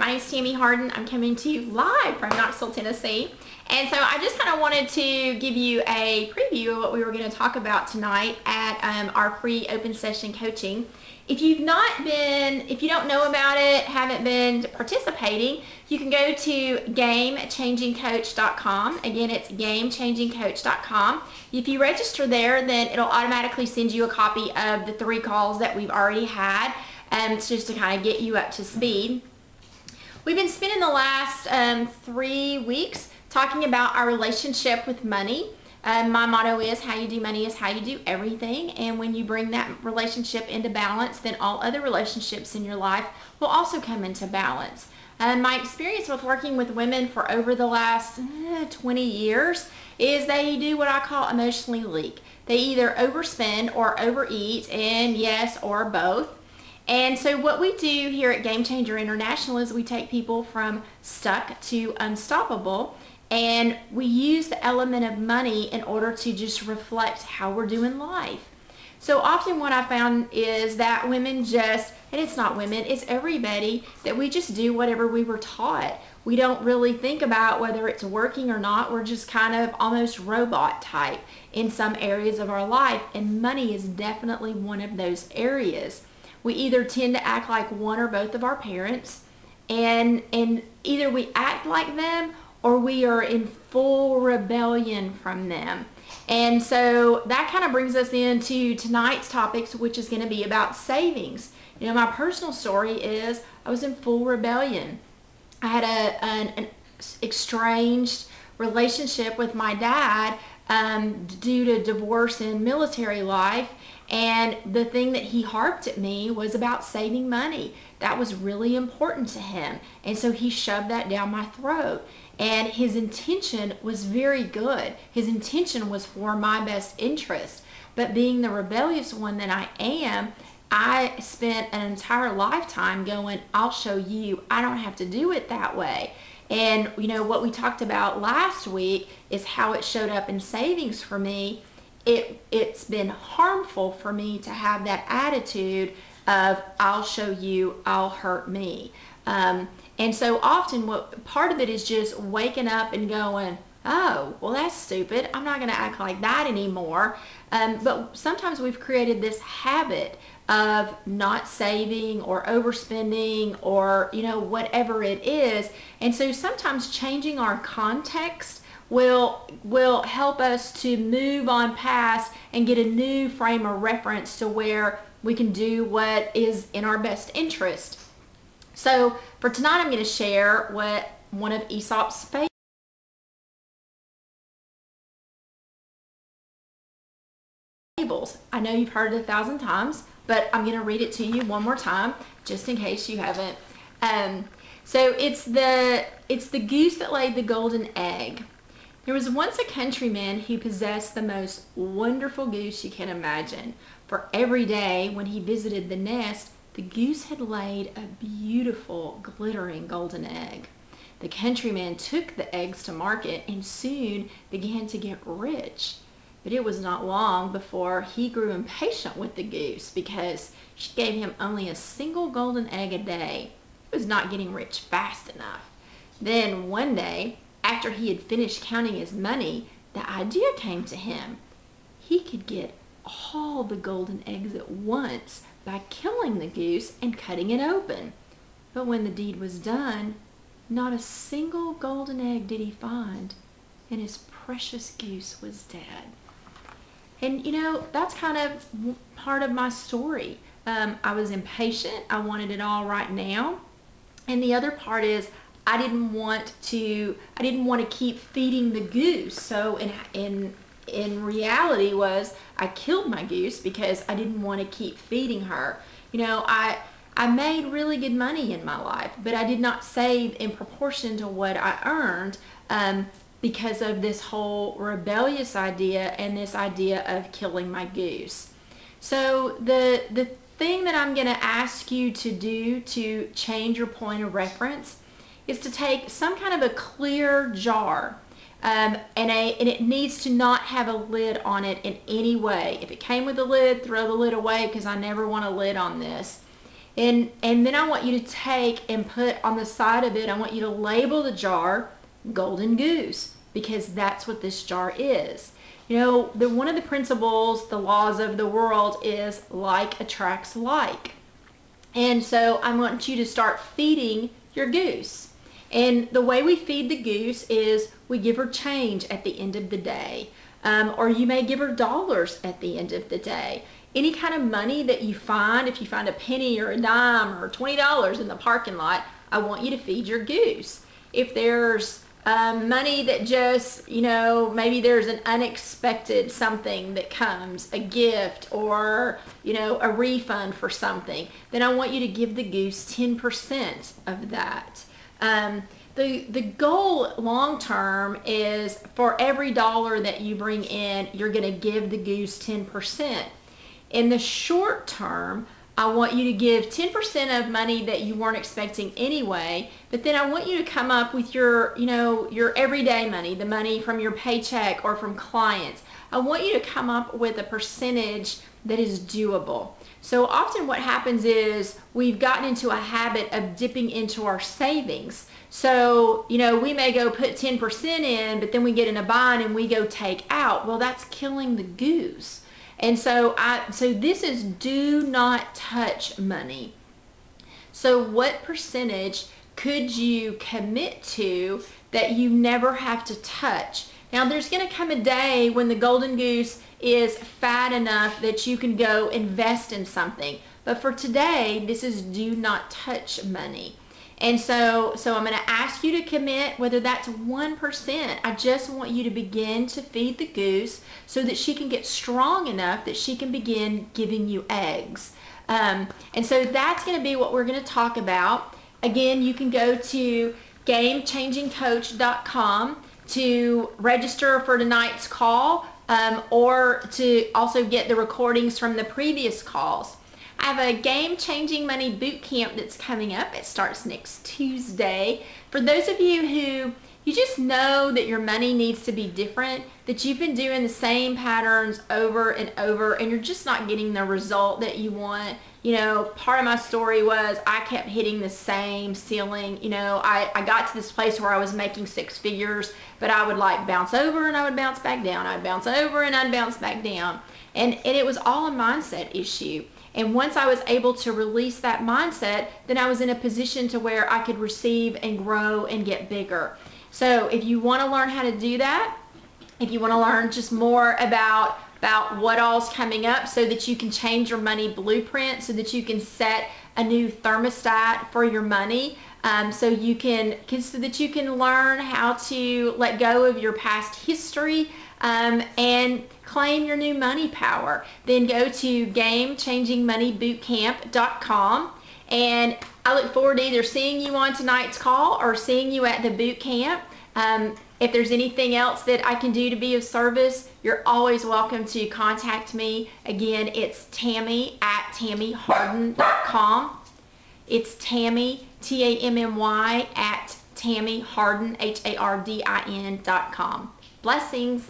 My name is Tammy Harden. I'm coming to you live from Knoxville, Tennessee. And so I just kind of wanted to give you a preview of what we were going to talk about tonight at our free open session coaching. If you don't know about it, haven't been participating, you can go to gamechangingcoach.com. Again, it's gamechangingcoach.com. If you register there, then it'll automatically send you a copy of the 3 calls that we've already had, just to kind of get you up to speed. We've been spending the last 3 weeks talking about our relationship with money. My motto is, how you do money is how you do everything. And when you bring that relationship into balance, then all other relationships in your life will also come into balance. My experience with working with women for over the last 20 years is they do what I call emotionally leak. They either overspend or overeat, and yes, or both. And so what we do here at Game Changer International is we take people from stuck to unstoppable, and we use the element of money in order to just reflect how we're doing life. So often what I found is that women just, and it's not women, it's everybody, that we just do whatever we were taught. We don't really think about whether it's working or not. We're just kind of almost robot type in some areas of our life, and money is definitely one of those areas. We either tend to act like one or both of our parents, and either we act like them or we are in full rebellion from them. And so that kind of brings us into tonight's topics, which is going to be about savings. You know, my personal story is I was in full rebellion. I had an estranged relationship with my dad due to divorce and military life. And the thing that he harped at me was about saving money. That was really important to him. And so he shoved that down my throat. And his intention was very good. His intention was for my best interest. But being the rebellious one that I am, I spent an entire lifetime going, I'll show you, I don't have to do it that way. And you know, what we talked about last week is how it showed up in savings for me. It's been harmful for me to have that attitude of I'll show you, I'll hurt me. And so often part of it is just waking up and going, oh, well, that's stupid. I'm not going to act like that anymore. But sometimes we've created this habit of not saving or overspending or, you know, whatever it is. And so sometimes changing our context will help us to move on past and get a new frame of reference to where we can do what is in our best interest. So for tonight, I'm going to share what one of Aesop's fables. I know you've heard it 1,000 times, but I'm going to read it to you one more time, just in case you haven't. So it's the goose that laid the golden egg. There was once a countryman who possessed the most wonderful goose you can imagine. For every day when he visited the nest, the goose had laid a beautiful, glittering golden egg. The countryman took the eggs to market and soon began to get rich. But it was not long before he grew impatient with the goose because she gave him only a single golden egg a day. He was not getting rich fast enough. Then one day, after he had finished counting his money, the idea came to him. He could get all the golden eggs at once by killing the goose and cutting it open. But when the deed was done, not a single golden egg did he find, and his precious goose was dead. And you know, that's kind of part of my story. I was impatient. I wanted it all right now. And the other part is I didn't want to keep feeding the goose. So in reality was I killed my goose because I didn't want to keep feeding her. You know, I made really good money in my life, but I did not save in proportion to what I earned because of this whole rebellious idea and this idea of killing my goose. So the thing that I'm going to ask you to do to change your point of reference is to take some kind of a clear jar, and it needs to not have a lid on it in any way. If it came with a lid, throw the lid away because I never want a lid on this. And then I want you to take and put on the side of it, I want you to label the jar Golden Goose, because that's what this jar is. You know, one of the principles, the laws of the world is like attracts like. And so I want you to start feeding your goose. And the way we feed the goose is we give her change at the end of the day. Or you may give her dollars at the end of the day. Any kind of money that you find, if you find a penny or a dime or $20 in the parking lot, I want you to feed your goose. If there's money that just, you know, maybe there's an unexpected something that comes, a gift or, you know, a refund for something, then I want you to give the goose 10% of that. The goal long term is for every dollar that you bring in, you're going to give the goose 10%. In the short term, I want you to give 10% of money that you weren't expecting anyway, but then I want you to come up with your, you know, your everyday money, the money from your paycheck or from clients. I want you to come up with a percentage that is doable. So often what happens is we've gotten into a habit of dipping into our savings. So, you know, we may go put 10% in, but then we get in a bind and we go take out. Well, that's killing the goose. And so this is do not touch money. So what percentage could you commit to that you never have to touch? Now there's going to come a day when the golden goose is fat enough that you can go invest in something. But for today, this is do not touch money. And so I'm going to ask you to commit, whether that's 1%. I just want you to begin to feed the goose so that she can get strong enough that she can begin giving you eggs. And so that's going to be what we're going to talk about. Again, you can go to GameChangingCoach.com to register for tonight's call, or to also get the recordings from the previous calls. I have a game-changing money boot camp that's coming up. It starts next Tuesday. For those of you who you just know that your money needs to be different, that you've been doing the same patterns over and over and you're just not getting the result that you want. You know, part of my story was I kept hitting the same ceiling. You know, I got to this place where I was making six figures, but I would like bounce over and I would bounce back down. I'd bounce over and I'd bounce back down. And it was all a mindset issue. And once I was able to release that mindset, then I was in a position to where I could receive and grow and get bigger. So if you want to learn how to do that, if you want to learn just more about what all's coming up so that you can change your money blueprint, so that you can set a new thermostat for your money, so that you can learn how to let go of your past history, and claim your new money power, then go to GameChangingMoneyBootCamp.com. And I look forward to either seeing you on tonight's call or seeing you at the boot camp. If there's anything else that I can do to be of service, you're always welcome to contact me. Again, it's Tammy at TammyHarden.com. It's Tammy, Tammy at TammyHarden, HARDIN.com. Blessings.